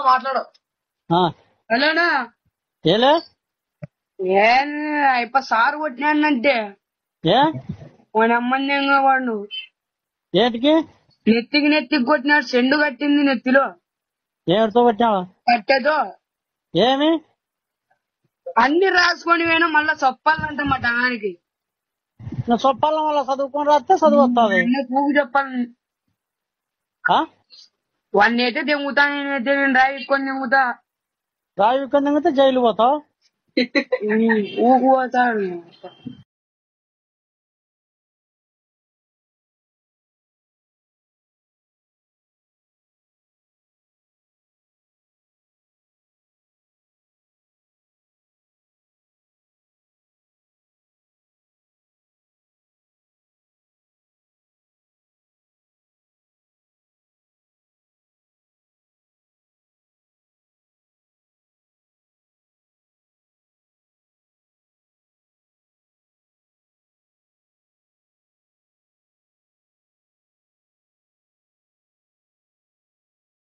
మాట్లాడు. హలోనా ఏలే ఏం అయిపో సారు కొట్టినానంటే వాడి అమ్మని వాడు ఏంటికి నెత్తికి కొట్టినాడు. చెండు కట్టింది నెత్తిలో. ఏడుతో పెట్టావా? కట్టేదో ఏమి అన్ని రాసుకొని పోయినా మళ్ళా చెప్పాలంట మా టయానికి. చొప్పాల వల్ల చదువుకొని రాస్తే చదువు వస్తుంది. పూగు చెప్పాలి. వాడిని అయితే దెంగుతా, నేనైతే నేను రాయికొని దెంగుతా. రాయి విక్కందంగితే జైలు పోతావు. ఊగు పోతాడు.